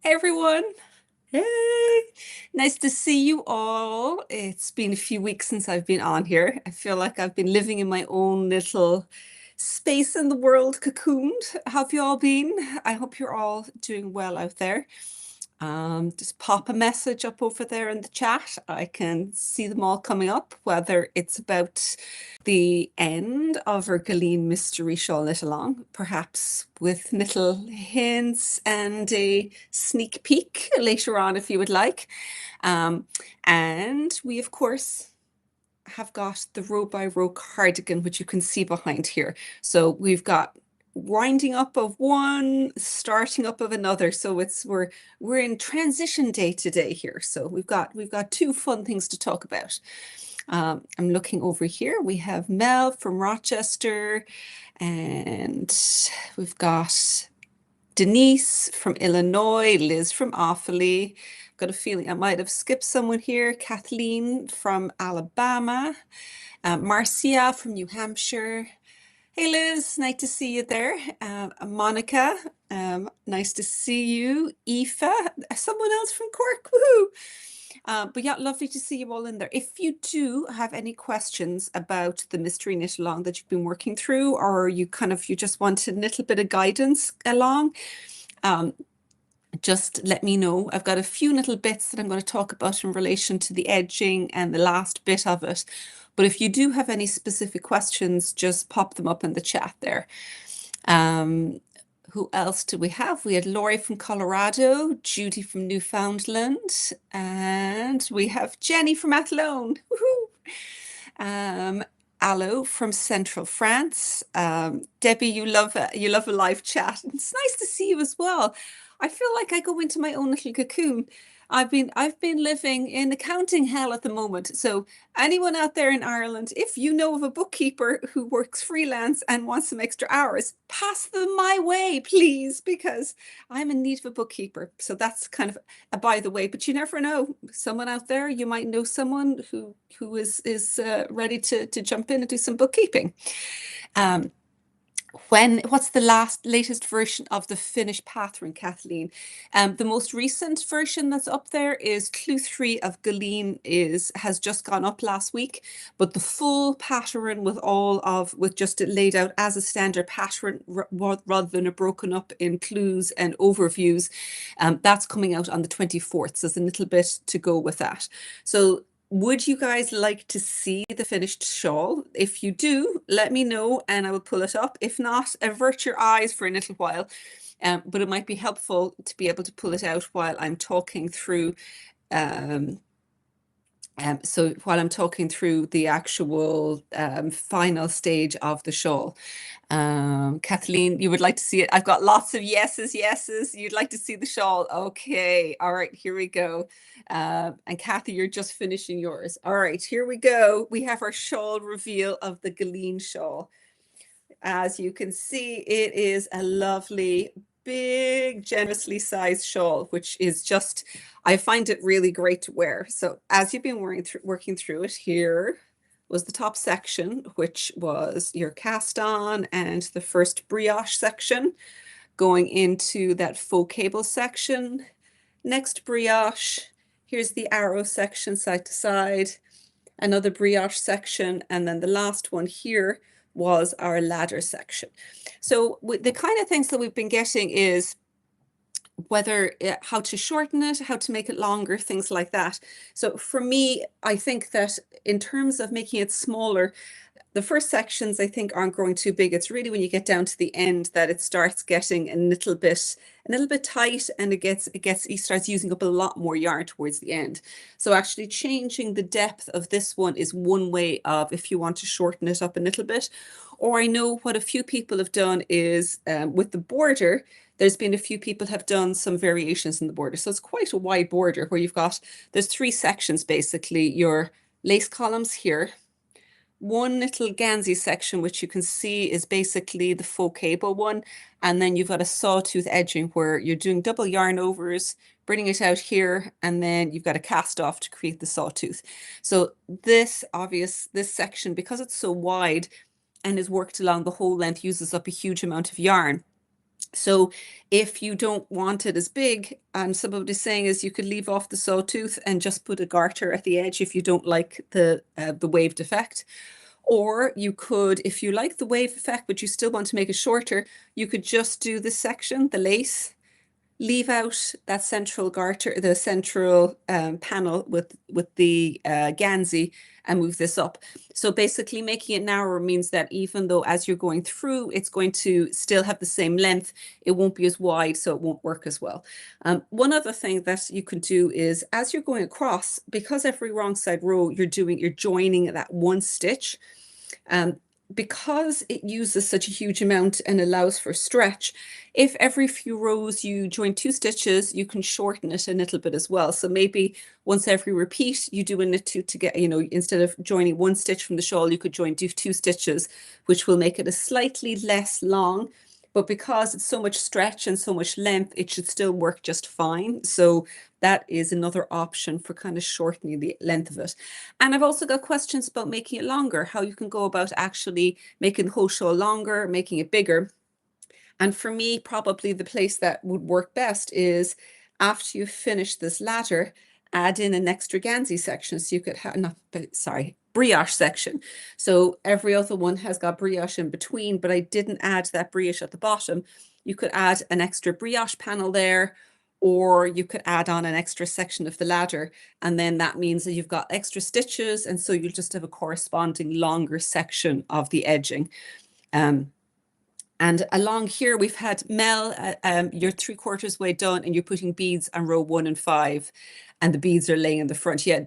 Everyone. Hey, nice to see you all. It's been a few weeks since I've been on here. I feel like I've been living in my own little space in the world, cocooned. How have you all been? I hope you're all doing well out there. Just pop a message up over there in the chat. I can see them all coming up, whether it's about the end of our Guileen mystery shawl knit along, perhaps with little hints and a sneak peek later on if you would like. And we, of course, have got the row by row cardigan, which you can see behind here. So we've got winding up of one, starting up of another. So we're in transition day today here. So we've got two fun things to talk about. I'm looking over here. We have Mel from Rochester, and we've got Denise from Illinois, Liz from Offaly. Got a feeling I might have skipped someone here. Kathleen from Alabama, Marcia from New Hampshire. Hey Liz, nice to see you there. Monica, nice to see you. Aoife, someone else from Cork, woohoo! But yeah, lovely to see you all in there. If you do have any questions about the mystery knit along that you've been working through, or you just want a little bit of guidance along, just let me know. I've got a few little bits that I'm going to talk about in relation to the edging and the last bit of it. But if you do have any specific questions, just pop them up in the chat there. Who else do we have? We had Laurie from Colorado, Judy from Newfoundland, and we have Jenny from Athlone. Woohoo! Allo from Central France. Debbie, you love a live chat. It's nice to see you as well. I feel like I go into my own little cocoon. I've been living in accounting hell at the moment. So anyone out there in Ireland, if you know of a bookkeeper who works freelance and wants some extra hours, pass them my way, please, because I'm in need of a bookkeeper. So that's kind of a by the way, but you never know. Someone out there, you might know someone who is ready to jump in and do some bookkeeping. What's the latest version of the finished pattern, Kathleen? The most recent version that's up there is Clue 3 of Guileen has just gone up last week, but the full pattern with just it laid out as a standard pattern rather than a broken up in clues and overviews, that's coming out on the 24th. So there's a little bit to go with that. So would you guys like to see the finished shawl? If you do, let me know and I will pull it up. If not, avert your eyes for a little while. But it might be helpful to be able to pull it out while I'm talking through. So while I'm talking through the actual final stage of the shawl. Kathleen, you would like to see it? I've got lots of yeses. You'd like to see the shawl. Okay. All right, here we go. And Kathy, you're just finishing yours. All right, here we go. We have our shawl reveal of the Guileen shawl. As you can see, it is a lovely, big, generously sized shawl, which is just, I find it really great to wear. So as you've been working through it, here was the top section, which was your cast on and the first brioche section, going into that faux cable section. Next brioche, here's the arrow section side to side, another brioche section, and then the last one here was our ladder section. So the kind of things that we've been getting is whether how to shorten it, how to make it longer, things like that. So for me, I think that in terms of making it smaller, the first sections I think aren't growing too big. It's really when you get down to the end that it starts getting a little bit tight, and it starts using up a lot more yarn towards the end. So actually changing the depth of this one is one way of, if you want to shorten it up a little bit. Or I know what a few people have done is with the border, there's been a few people have done some variations in the border. So it's quite a wide border where there's three sections, basically your lace columns here, one little Gansey section, which you can see is basically the faux cable one. And then you've got a sawtooth edging where you're doing double yarn overs, bringing it out here, and then you've got a cast off to create the sawtooth. So this section, because it's so wide and is worked along the whole length, uses up a huge amount of yarn. So if you don't want it as big, and somebody's saying is you could leave off the sawtooth and just put a garter at the edge if you don't like the waved effect. Or you could, if you like the wave effect, but you still want to make it shorter, you could just do this section, the lace, leave out that central garter, the central panel with the Gansey, and move this up. So basically making it narrower means that even though as you're going through, it's going to still have the same length, it won't be as wide, so it won't work as well. One other thing that you can do is as you're going across, because every wrong side row you're joining that one stitch, because it uses such a huge amount and allows for stretch, if every few rows you join 2 stitches, you can shorten it a little bit as well. So maybe once every repeat, you do a knit 2 to get, instead of joining 1 stitch from the shawl, you could do 2 stitches, which will make it a slightly less long. But because it's so much stretch and so much length, it should still work just fine. So that is another option for kind of shortening the length of it. And I've also got questions about making it longer, how you can go about actually making the whole shawl longer, making it bigger. And for me, probably the place that would work best is after you finish this ladder, add in an extravaganza section. So you could have, not, sorry, brioche section. So every other one has got brioche in between, but I didn't add that brioche at the bottom. You could add an extra brioche panel there, or you could add on an extra section of the ladder. And then that means that you've got extra stitches. And so you'll just have a corresponding longer section of the edging. And along here, we've had Mel, you're 3/4 way done and you're putting beads on row 1 and 5, and the beads are laying in the front. Yeah,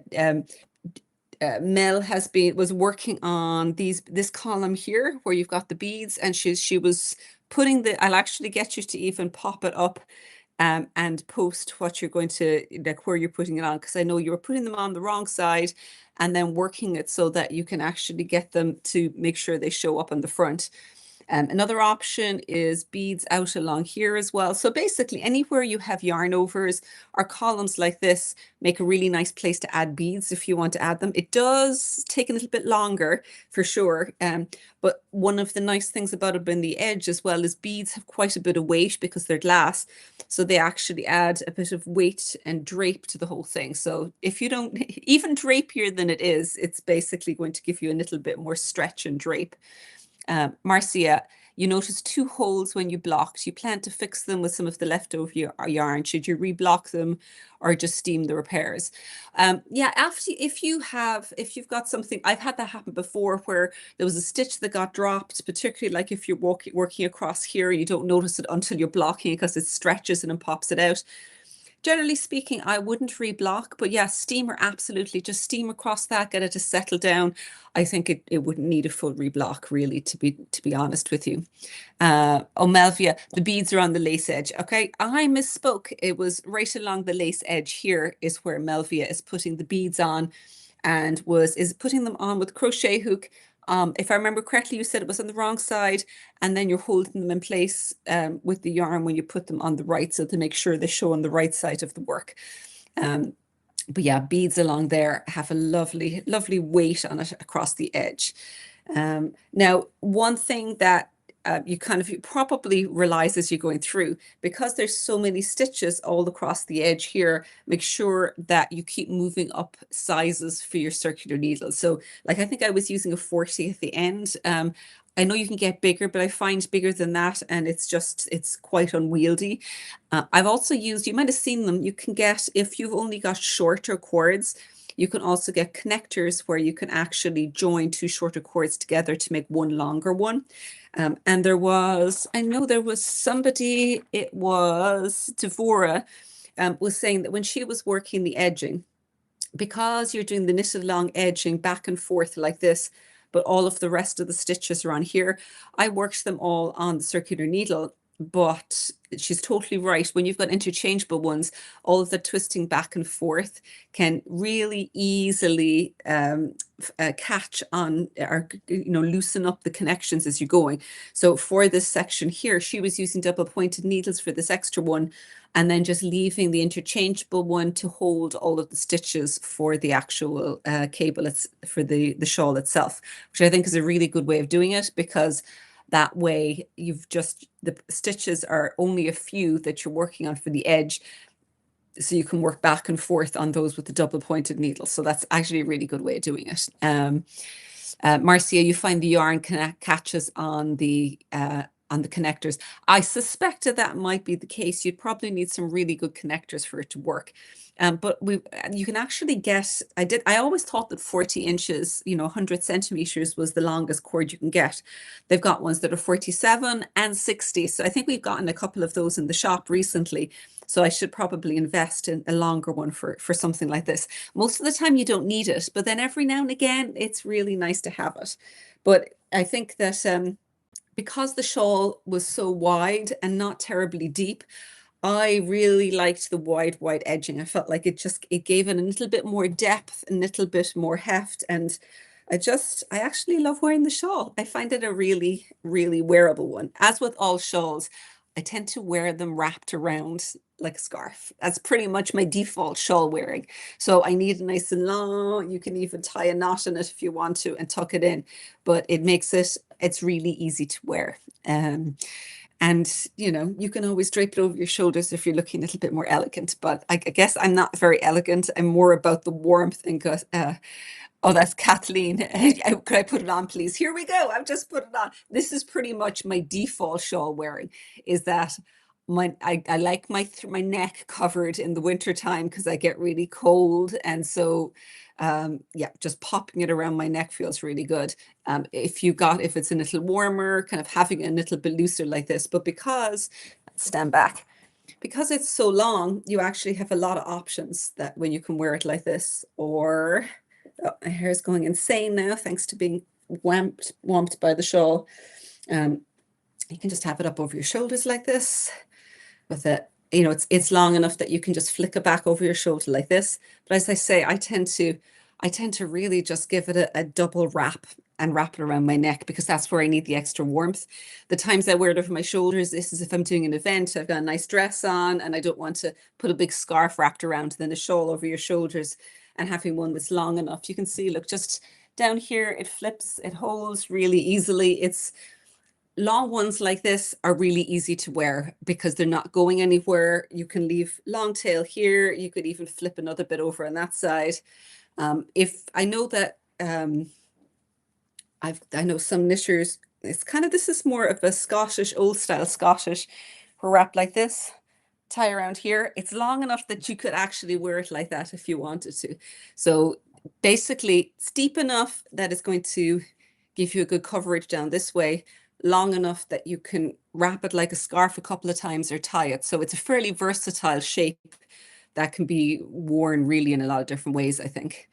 Mel was working on this column here where you've got the beads, and she was putting I'll actually get you to even pop it up and post what you're going to, like where you're putting it on, because I know you were putting them on the wrong side and then working it so that you can actually get them to make sure they show up on the front. Another option is beads out along here as well. So basically anywhere you have yarn overs or columns like this make a really nice place to add beads if you want to add them. It does take a little bit longer for sure. But one of the nice things about it in the edge as well is beads have quite a bit of weight because they're glass. So they actually add a bit of weight and drape to the whole thing. So if you don't, even drapier than it is, it's basically going to give you a little bit more stretch and drape. Marcia, you noticed 2 holes when you blocked. You plan to fix them with some of the leftover yarn. Should you reblock them or just steam the repairs? Yeah, if you've got something, I've had that happen before where there was a stitch that got dropped, particularly like if you're working across here, you don't notice it until you're blocking it because it stretches and then pops it out. Generally speaking, I wouldn't reblock, but yeah, steamer, absolutely. Just steam across that, get it to settle down. I think it wouldn't need a full reblock, really, to be honest with you. Oh, Melvia, the beads are on the lace edge. Okay, I misspoke. It was right along the lace edge here is where Melvia is putting the beads on and is putting them on with crochet hook. If I remember correctly, you said it was on the wrong side, and then you're holding them in place with the yarn when you put them on the right, so to make sure they show on the right side of the work. But yeah, beads along there have a lovely, lovely weight on it across the edge. Now, one thing that you probably realize as you're going through, because there's so many stitches all across the edge here, make sure that you keep moving up sizes for your circular needle. So like, I think I was using a 40 at the end. I know you can get bigger, but I find bigger than that, and it's quite unwieldy. I've also used, you might have seen them, you can get, if you've only got shorter cords, you can also get connectors where you can actually join 2 shorter cords together to make 1 longer one. And I know there was somebody, it was Devora, was saying that when she was working the edging, because you're doing the knitted along edging back and forth like this, but all of the rest of the stitches are on here, I worked them all on the circular needle. But she's totally right. When you've got interchangeable ones, all of the twisting back and forth can really easily catch on or loosen up the connections as you're going. So for this section here, she was using double pointed needles for this extra one, and then just leaving the interchangeable one to hold all of the stitches for the actual cable for the shawl itself, which I think is a really good way of doing it, because That way, the stitches are only a few that you're working on for the edge, so you can work back and forth on those with the double pointed needle. So that's actually a really good way of doing it. Marcia, you find the yarn catches on the connectors. I suspected that might be the case. You'd probably need some really good connectors for it to work. But you can actually get, I always thought that 40 inches, 100 centimeters was the longest cord you can get. They've got ones that are 47 and 60. So I think we've gotten a couple of those in the shop recently. So I should probably invest in a longer one for something like this. Most of the time you don't need it, but then every now and again, it's really nice to have it. But I think that because the shawl was so wide and not terribly deep, I really liked the wide edging. I felt like it gave it a little bit more depth, a little bit more heft. And I actually love wearing the shawl. I find it a really, really wearable one. As with all shawls, I tend to wear them wrapped around like a scarf. That's pretty much my default shawl wearing. So I need it nice and long. You can even tie a knot in it if you want to and tuck it in, but it's really easy to wear. And you can always drape it over your shoulders if you're looking a little bit more elegant. But I guess I'm not very elegant. I'm more about the warmth and oh, that's Kathleen. Could I put it on, please? Here we go. I've just put it on. This is pretty much my default shawl wearing, is that I like my neck covered in the winter time because I get really cold. And so, yeah, just popping it around my neck feels really good. If it's a little warmer, kind of having it a little bit looser like this, but stand back. Because it's so long, you actually have a lot of options that when you can wear it like this, or my hair's going insane now thanks to being whamped by the shawl. You can just have it up over your shoulders like this with it. It's long enough that you can just flick it back over your shoulder like this. But as I say, I tend to really just give it a double wrap and wrap it around my neck because that's where I need the extra warmth. The times I wear it over my shoulders, this is if I'm doing an event, I've got a nice dress on and I don't want to put a big scarf wrapped around, then a shawl over your shoulders, and having one that's long enough. You can see, look, just down here, it flips, it holds really easily. Long ones like this are really easy to wear because they're not going anywhere. You can leave long tail here. You could even flip another bit over on that side. If I know that I know some knitters, this is more of a Scottish, old style Scottish, wrap like this, tie around here. It's long enough that you could actually wear it like that if you wanted to. So basically steep enough that it's going to give you a good coverage down this way, long enough that you can wrap it like a scarf a couple of times or tie it. So it's a fairly versatile shape that can be worn really in a lot of different ways, I think.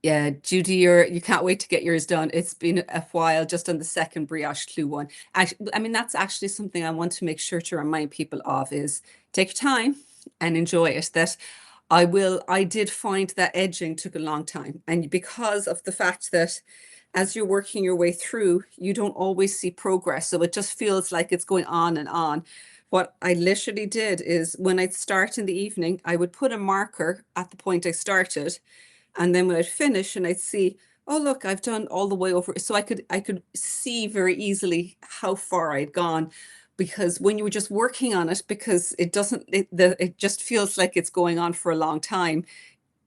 Yeah, Judy, you can't wait to get yours done. It's been a while just on the second brioche clue one. I mean, that's actually something I want to make sure to remind people of is take your time and enjoy it. That I did find that edging took a long time. And because of the fact that as you're working your way through, you don't always see progress. So it just feels like it's going on and on. What I literally did is when I'd start in the evening, I would put a marker at the point I started. And then when I'd finish and I'd see, oh, look, I've done all the way over. So I could see very easily how far I'd gone, because when you were just working on it, because it just feels like it's going on for a long time.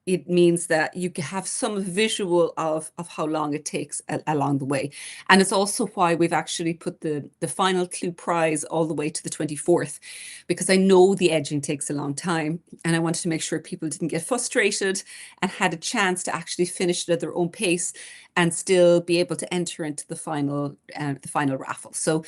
It means that you have some visual of how long it takes along the way. And it's also why we've actually put the final clue prize all the way to the 24th, because I know the edging takes a long time and I wanted to make sure people didn't get frustrated and had a chance to actually finish it at their own pace and still be able to enter into the final raffle. So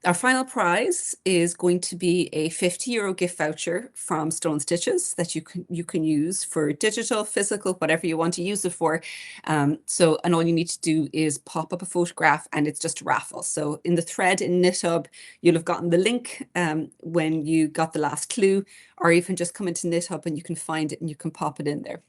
our final prize is going to be a €50 gift voucher from Stone Stitches that you can use for digital, physical, whatever you want to use it for. And all you need to do is pop up a photograph and it's just a raffle. So in the thread in KnitHub, you'll have gotten the link when you got the last clue, or even just come into KnitHub and you can find it and you can pop it in there.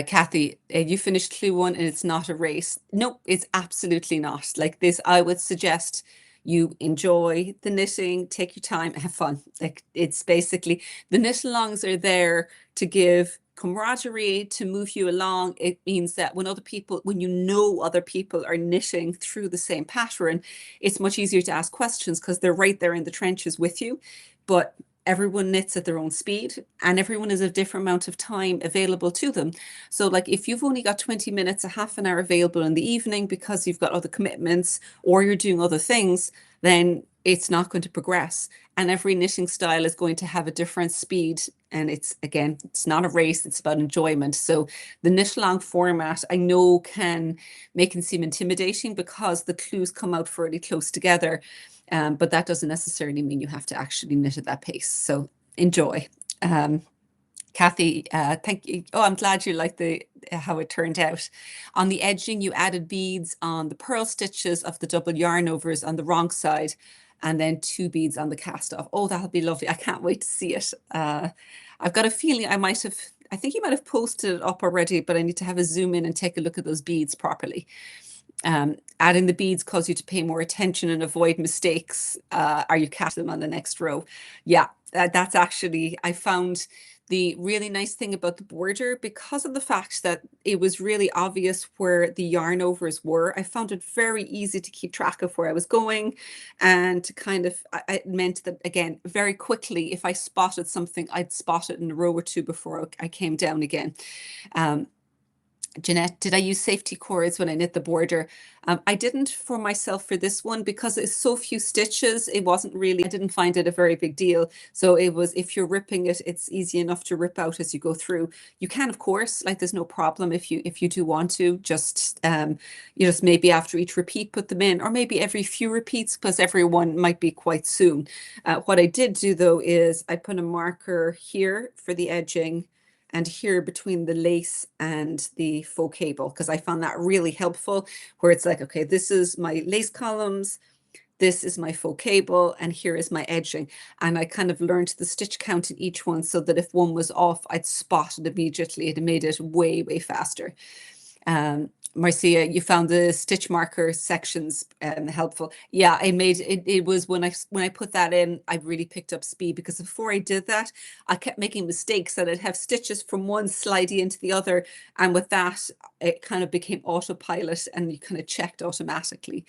Kathy, you finished clue one and it's not a race. Nope, it's absolutely not. Like this, I would suggest you enjoy the knitting, take your time, have fun. Like it's basically, the knit alongs are there to give camaraderie to move you along. It means that when you know other people are knitting through the same pattern, it's much easier to ask questions because they're right there in the trenches with you. But everyone knits at their own speed and everyone has a different amount of time available to them. So like if you've only got 20 minutes, a half an hour available in the evening because you've got other commitments or you're doing other things, then it's not going to progress. And every knitting style is going to have a different speed. And it's not a race, it's about enjoyment. So the knit along format, I know can make it seem intimidating because the clues come out fairly close together. But that doesn't necessarily mean you have to actually knit at that pace. So enjoy. Kathy, thank you. Oh, I'm glad you like how it turned out. On the edging, you added beads on the purl stitches of the double yarn overs on the wrong side, and then 2 beads on the cast off. Oh, that'll be lovely. I can't wait to see it. I've got a feeling I think you might have posted it up already, but I need to have a zoom in and take a look at those beads properly. Adding the beads cause you to pay more attention and avoid mistakes. Are you casting them on the next row? Yeah, that's actually, I found the really nice thing about the border, because of the fact that it was really obvious where the yarn overs were, I found it very easy to keep track of where I was going, and to kind of, it meant that, again, very quickly, if I spotted something, I'd spot it in a row or two before I came down again. Jeanette, did I use safety cords when I knit the border? I didn't for myself for this one because it's so few stitches. I didn't find it a very big deal. So it was, if you're ripping it, it's easy enough to rip out as you go through. You can, of course, like there's no problem if you do want to, just maybe after each repeat put them in, or maybe every few repeats because everyone might be quite soon. What I did do though is I put a marker here for the edging and here between the lace and the faux cable, because I found that really helpful, where it's like, okay, this is my lace columns, this is my faux cable, and here is my edging. And I kind of learned the stitch count in each one so that if one was off, I'd spot it immediately. It made it way, way faster. Marcia, you found the stitch marker sections helpful. Yeah, I made it. It was when I put that in, I really picked up speed, because before I did that, I kept making mistakes and I'd have stitches from one slidey into the other. And with that, it kind of became autopilot and you kind of checked automatically.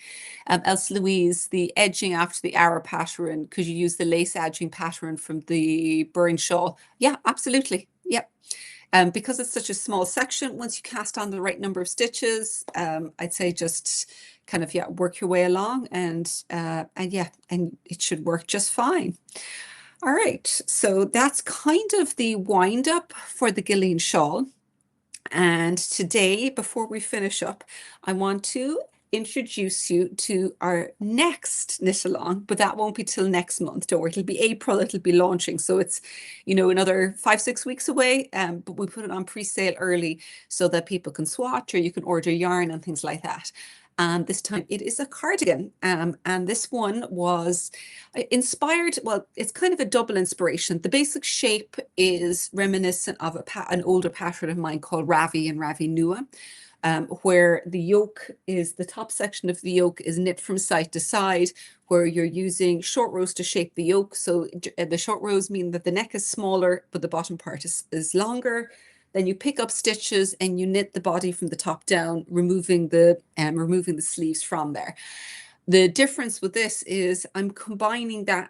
Else Louise, the edging after the arrow pattern, could you use the lace edging pattern from the Burn Shawl? Yeah, absolutely. Yep. Because it's such a small section, once you cast on the right number of stitches, I'd say just kind of, work your way along, and it should work just fine. All right, so that's kind of the wind up for the Guileen shawl. And today, before we finish up, I want to introduce you to our next knit along, but that won't be till next month. Don't worry, it'll be April, it'll be launching. So it's, another 5-6 weeks away. But we put it on pre-sale early so that people can swatch, or you can order yarn and things like that. And this time it is a cardigan. And this one was inspired, well, it's kind of a double inspiration. The basic shape is reminiscent of an older pattern of mine called Ravi and Ravi Nua. Where the top section of the yoke is knit from side to side, where you're using short rows to shape the yoke. So the short rows mean that the neck is smaller, but the bottom part is longer. Then you pick up stitches and you knit the body from the top down, removing the sleeves from there. The difference with this is I'm combining that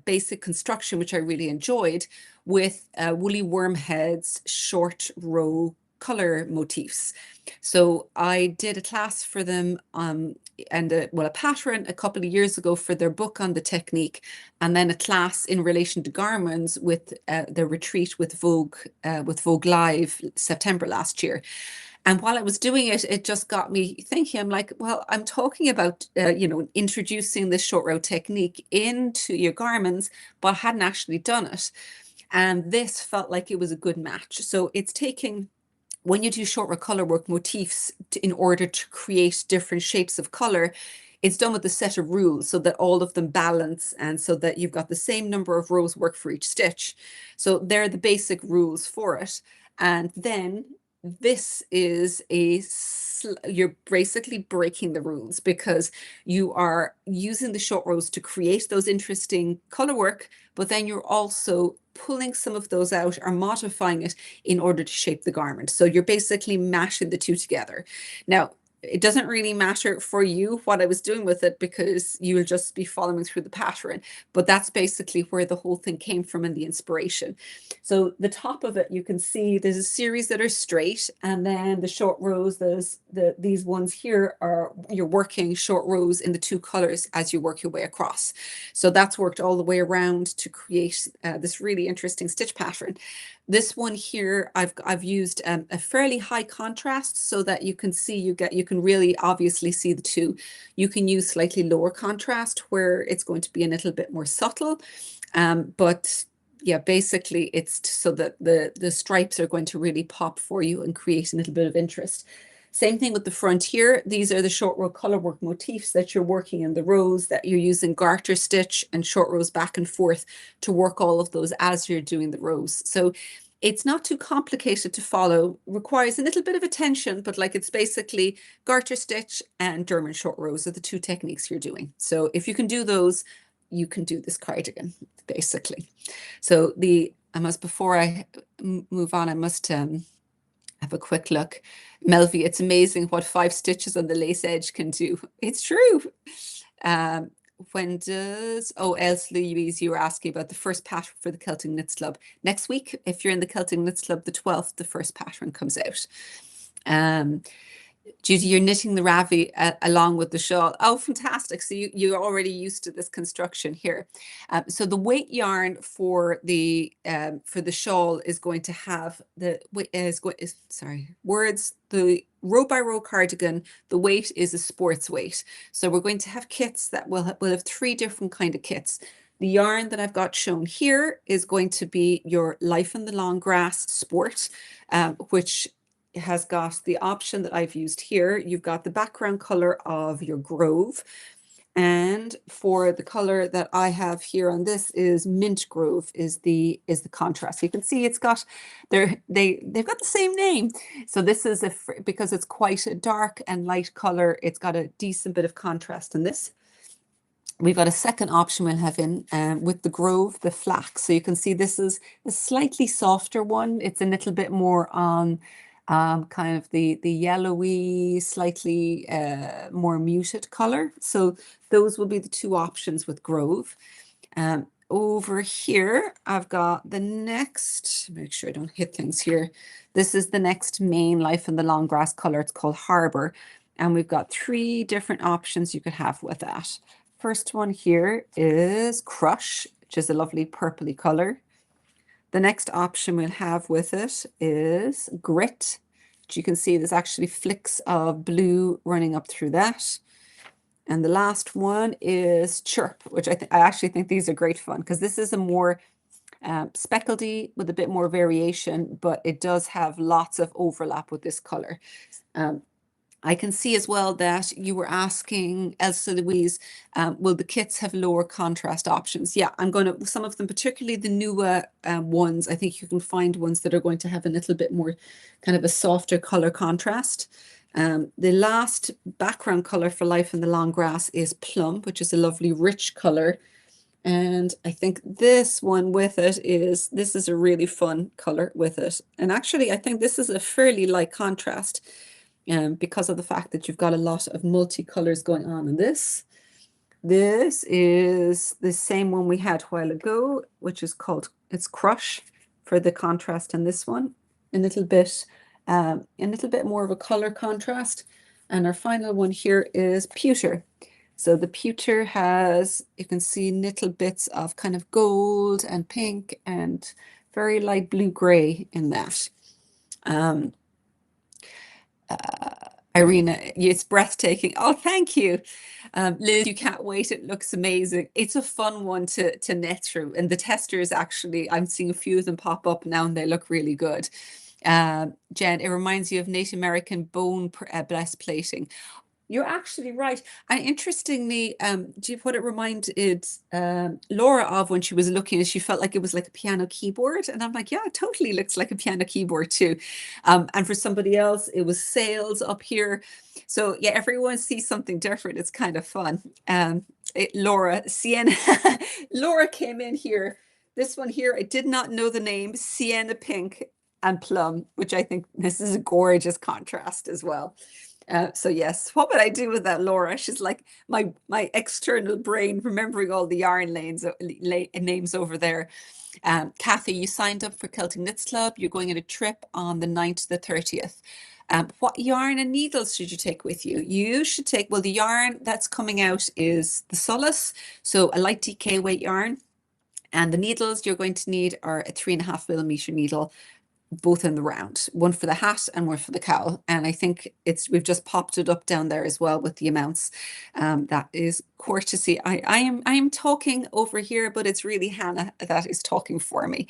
basic construction, which I really enjoyed, with woolly worm heads, short row color motifs. So I did a class for them and a pattern a couple of years ago for their book on the technique, and then a class in relation to garments with the retreat with Vogue Live September last year. And while I was doing it, it just got me thinking. I'm like, well, I'm talking about introducing this short row technique into your garments, but I hadn't actually done it. And this felt like it was a good match. So it's taking, when you do short row color work motifs in order to create different shapes of color, it's done with a set of rules so that all of them balance, and so that you've got the same number of rows work for each stitch. So they're the basic rules for it. And then this is you're basically breaking the rules because you are using the short rows to create those interesting color work, but then you're also pulling some of those out or modifying it in order to shape the garment. So you're basically mashing the two together. Now, it doesn't really matter for you what I was doing with it because you'll just be following through the pattern. But that's basically where the whole thing came from and the inspiration. So the top of it, you can see there's a series that are straight, and then the short rows, these ones here are you're working short rows in the two colors as you work your way across. So that's worked all the way around to create this really interesting stitch pattern. This one here, I've used a fairly high contrast so that you can see you can really obviously see the two. You can use slightly lower contrast where it's going to be a little bit more subtle, but yeah, basically it's so that the stripes are going to really pop for you and create a little bit of interest. Same thing with the front here. These are the short row color work motifs that you're working in the rows, that you're using garter stitch and short rows back and forth to work all of those as you're doing the rows. So it's not too complicated to follow, requires a little bit of attention, but like it's basically garter stitch and German short rows are the two techniques you're doing. So if you can do those, you can do this cardigan, basically. So before I move on, I must have a quick look. Melvi, it's amazing what 5 stitches on the lace edge can do. It's true. When does, Else Louise, you were asking about the first pattern for the Celtic Knits Club. Next week, if you're in the Celtic Knits Club, the 12th, the first pattern comes out. Judy, you're knitting the ravi along with the shawl. Oh, fantastic. So you're already used to this construction here. So the weight yarn for the shawl is going to have the row by row cardigan. The weight is a sports weight. So we're going to have kits that will have 3 different kind of kits. The yarn that I've got shown here is going to be your Life in the Long Grass Sport, which has got the option that I've used here. You've got the background color of your Grove. And for the color that I have here on this is Mint Grove is the contrast. So you can see it's got they've got the same name. So this is because it's quite a dark and light color, it's got a decent bit of contrast in this. We've got a second option we'll have in with the Grove, the flax. So you can see this is a slightly softer one. It's a little bit more on kind of the yellowy, slightly more muted color. So those will be the 2 options with Grove. Over here, I've got the next, make sure I don't hit things here. This is the next main Life in the Long Grass color. It's called Harbor. And we've got 3 different options you could have with that. First one here is Crush, which is a lovely purpley color. The next option we'll have with it is Grit, which you can see there's actually flicks of blue running up through that. And the last one is Chirp, which I actually think these are great fun because this is a more speckledy with a bit more variation, but it does have lots of overlap with this color. I can see as well that you were asking, Elsa Louise, will the kits have lower contrast options? Yeah, some of them, particularly the newer ones, I think you can find ones that are going to have a little bit more kind of a softer color contrast. The last background color for Life in the Long Grass is Plum, which is a lovely rich color. And I think this one with it this is a really fun color with it. And actually, I think this is a fairly light contrast. Because of the fact that you've got a lot of multicolors going on in this. This is the same one we had a while ago, which is it's Crush for the contrast in this one. A little bit more of a color contrast. And our final one here is Pewter. So the pewter has, you can see little bits of kind of gold and pink and very light blue-gray in that. Irina, it's breathtaking. Oh, thank you. Liz, you can't wait. It looks amazing. It's a fun one to knit through. And the testers actually, I'm seeing a few of them pop up now and they look really good. Jen, it reminds you of Native American bone breastplating. You're actually right. And interestingly, do you what it reminded Laura of when she was looking, she felt like it was like a piano keyboard. And I'm like, yeah, it totally looks like a piano keyboard too. And for somebody else, it was sails up here. So yeah, everyone sees something different. It's kind of fun. Laura, Sienna, Laura came in here. This one here, I did not know the name, Sienna Pink and Plum, which I think this is a gorgeous contrast as well. So yes, what would I do with that, Laura? She's like my external brain remembering all the yarn names over there. Kathy, you signed up for Celtic Knits Club. You're going on a trip on the 9th to the 30th. What yarn and needles should you take with you? You should take, well, the yarn that's coming out is the Solace, so a light DK weight yarn. And the needles you're going to need are a 3.5mm needle, both in the round, one for the hat and one for the cowl. And I think we've just popped it up down there as well with the amounts. That is courtesy. I am talking over here, but it's really Hannah that is talking for me.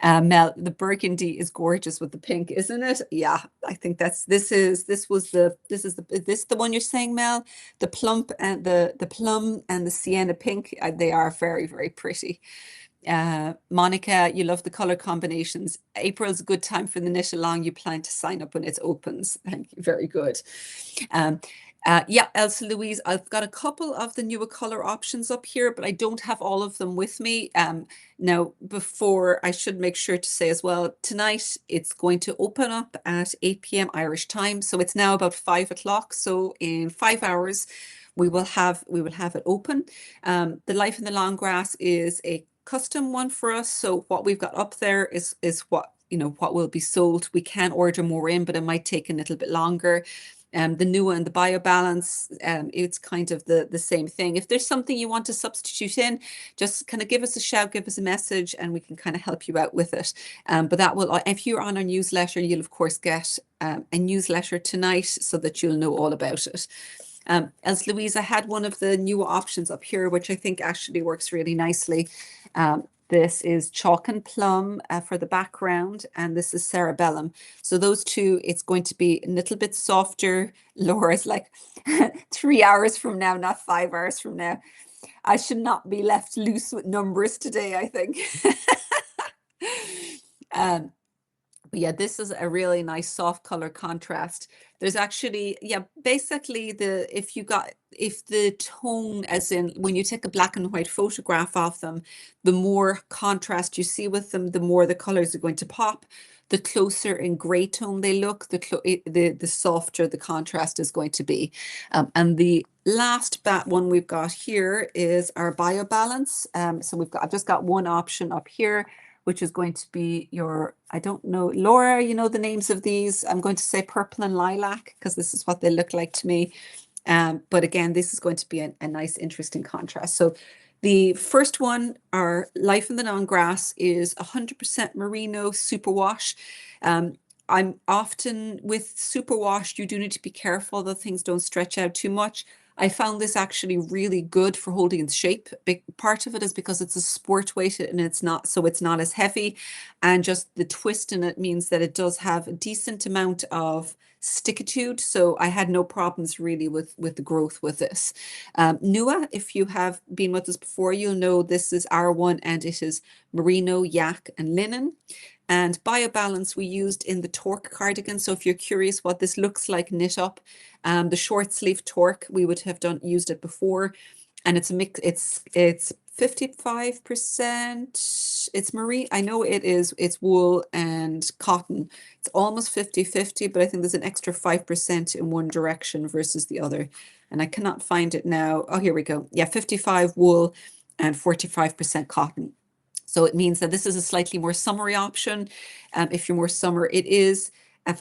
Mel, the burgundy is gorgeous with the pink, isn't it? Yeah, I think this is the one you're saying, Mel? The plum and the plum and the sienna pink, they are very, very pretty. Monica, you love the color combinations. April's a good time for the knit along. You plan to sign up when it opens. Thank you. Very good. Yeah, Elsa Louise, I've got a couple of the newer color options up here, but I don't have all of them with me. Now, before I should make sure to say as well, tonight it's going to open up at 8 p.m. Irish time. So it's now about 5 o'clock. So in 5 hours, we will have it open. The Life in the Long Grass is a custom one for us. So what we've got up there is what what will be sold. We can order more in, but it might take a little bit longer. The new one, the BioBalance, it's kind of the same thing. If there's something you want to substitute in, just kind of give us a shout, give us a message, and we can kind of help you out with it. But that will, if you're on our newsletter, you'll of course get a newsletter tonight so that you'll know all about it. As Louisa had one of the new options up here, which I think actually works really nicely. This is Chalk and Plum for the background, and this is Cerebellum. So those two, it's going to be a little bit softer. Laura's like 3 hours from now, not 5 hours from now. I should not be left loose with numbers today, I think. Yeah, this is a really nice soft color contrast. There's actually, yeah, basically if the tone, as in when you take a black and white photograph of them, the more contrast you see with them, the more the colors are going to pop. The closer in gray tone they look, the softer the contrast is going to be. And the last one we've got here is our BioBalance. So I've just got one option up here, which is going to be I don't know, Laura, you know the names of these. I'm going to say purple and lilac because this is what they look like to me. But again, this is going to be a nice, interesting contrast. So the first one, our Life in the Long Grass, is 100% merino superwash. I'm often with superwash, you do need to be careful that things don't stretch out too much. I found this actually really good for holding its shape. Big part of it is because it's a sport weight and it's not as heavy, and just the twist in it means that it does have a decent amount of stickitude. So I had no problems really with the growth with this. Nua, if you have been with us before, you'll know this is our one, and it is merino, yak, and linen. And BioBalance we used in the Torque cardigan. So if you're curious what this looks like knit up, the short sleeve Torque, we would have used it before. And it's a mix, it's 55%, it's marine. I know it's wool and cotton. It's almost 50-50, but I think there's an extra 5% in one direction versus the other. And I cannot find it now. Oh, here we go. Yeah, 55 wool and 45% cotton. So it means that this is a slightly more summery option. If you're more summer, it is a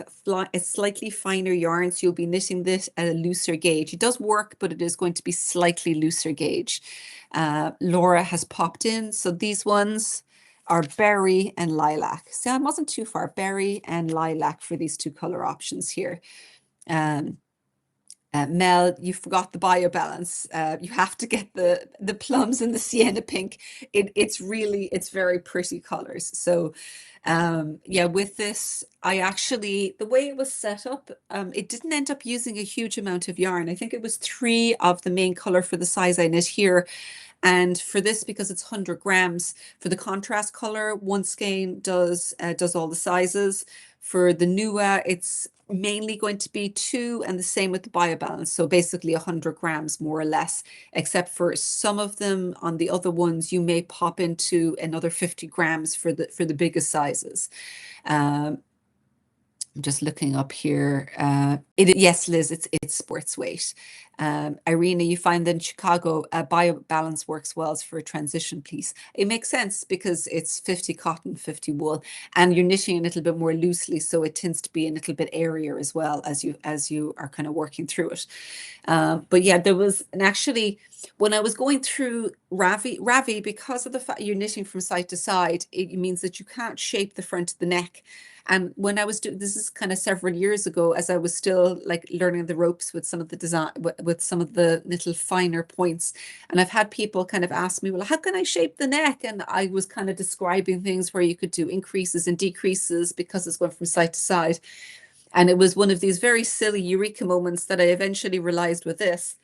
slightly finer yarn, so you'll be knitting this at a looser gauge. It does work, but it is going to be slightly looser gauge. Laura has popped in. So these ones are berry and lilac. See, I wasn't too far. Berry and lilac for these two color options here. Mel, you forgot the bio balance. You have to get the plums and the sienna pink. It's very pretty colors. So yeah, with this, the way it was set up, it didn't end up using a huge amount of yarn. I think it was three of the main color for the size I knit here. And for this, because it's 100 grams, for the contrast color, one skein does all the sizes. For the Nua, it's mainly going to be two, and the same with the biobalance. So basically 100 grams more or less, except for some of them on the other ones, you may pop into another 50 grams for the biggest sizes. I'm just looking up here. Yes, Liz, it's sports weight. Irina, you find that in Chicago, BioBalance works well for a transition piece. It makes sense because it's 50 cotton, 50 wool, and you're knitting a little bit more loosely, so it tends to be a little bit airier as well as you are kind of working through it. But yeah, and actually, when I was going through Ravi, because of the fact you're knitting from side to side, it means that you can't shape the front of the neck. And when I was doing this is kind of several years ago, as I was still like learning the ropes with some of the design, with some of the little finer points. And I've had people kind of ask me, well, how can I shape the neck? And I was kind of describing things where you could do increases and decreases because it's going from side to side. And it was one of these very silly eureka moments that I eventually realized with this,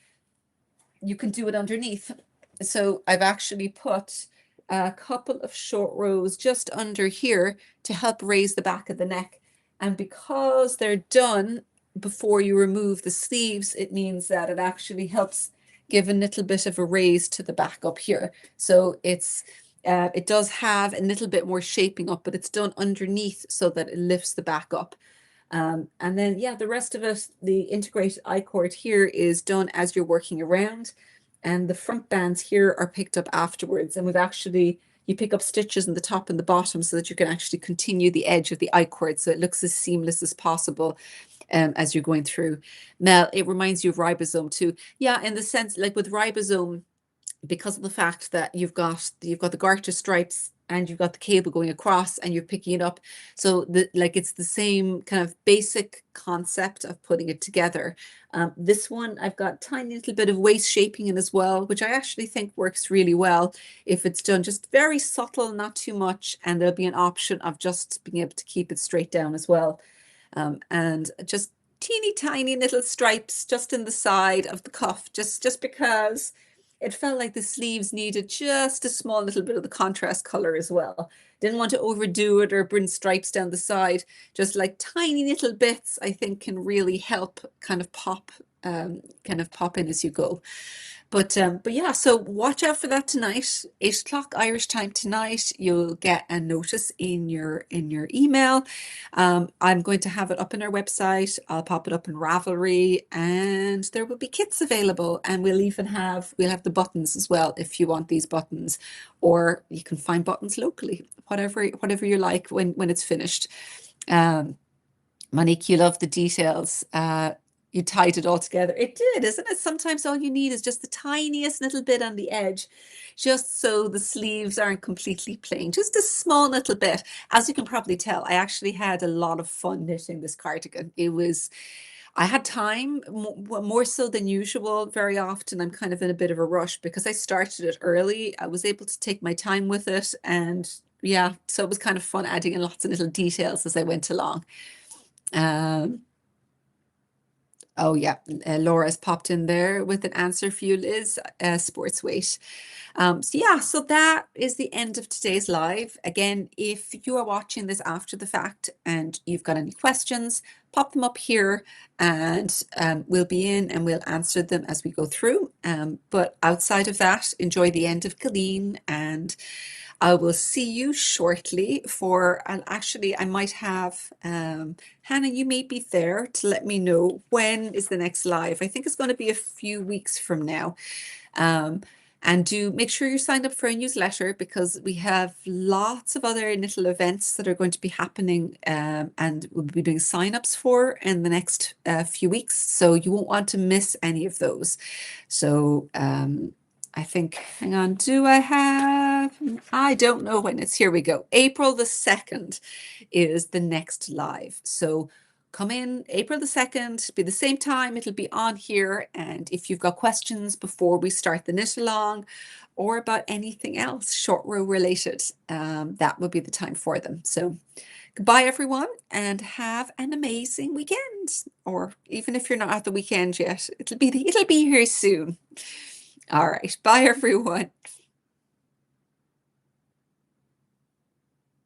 you can do it underneath. So I've actually put a couple of short rows just under here to help raise the back of the neck. And because they're done before you remove the sleeves, it means that it actually helps give a little bit of a raise to the back up here. So it does have a little bit more shaping up, but it's done underneath so that it lifts the back up. And then, yeah, the rest of it, the integrated I-cord here is done as you're working around. And the front bands here are picked up afterwards. And you pick up stitches in the top and the bottom so that you can actually continue the edge of the I-cord. So it looks as seamless as possible as you're going through. Mel, it reminds you of ribosome too. Yeah, in the sense, like with ribosome, because of the fact that you've got the garter stripes and you've got the cable going across and you're picking it up. So it's the same kind of basic concept of putting it together. This one, I've got a tiny little bit of waist shaping in as well, which I actually think works really well if it's done just very subtle, not too much. And there'll be an option of just being able to keep it straight down as well. And just teeny tiny little stripes just in the side of the cuff, just because it felt like the sleeves needed just a small little bit of the contrast color as well. Didn't want to overdo it or bring stripes down the side. Just like tiny little bits, I think can really help kind of pop in as you go. But yeah, so watch out for that tonight. 8 o'clock Irish time tonight. You'll get a notice in your email. I'm going to have it up on our website. I'll pop it up in Ravelry, and there will be kits available. And we'll have the buttons as well if you want these buttons, or you can find buttons locally. Whatever you like when it's finished. Monique, you love the details. You tied it all together. It did, isn't it? Sometimes all you need is just the tiniest little bit on the edge, just so the sleeves aren't completely plain. Just a small little bit. As you can probably tell, I actually had a lot of fun knitting this cardigan. I had time, more so than usual. Very often I'm kind of in a bit of a rush because I started it early. I was able to take my time with it, and yeah, so it was kind of fun adding in lots of little details as I went along. Oh yeah, Laura's popped in there with an answer for you, Liz, sports weight. So yeah, so that is the end of today's live. Again, if you are watching this after the fact and you've got any questions, pop them up here, and we'll be in and we'll answer them as we go through. But outside of that, enjoy the end of Guileen, and I will see you shortly actually, I might have, Hannah, you may be there to let me know when is the next live. I think it's going to be a few weeks from now. And do make sure you're signed up for a newsletter, because we have lots of other little events that are going to be happening, and we'll be doing signups for in the next few weeks. So you won't want to miss any of those. So I think, hang on, I don't know when it's, here we go. April the 2nd is the next live. So come in April the 2nd, be the same time, it'll be on here. And if you've got questions before we start the knit along or about anything else short row related, that would be the time for them. So goodbye everyone, and have an amazing weekend. Or even if you're not at the weekend yet, it'll be here soon. All right, bye everyone.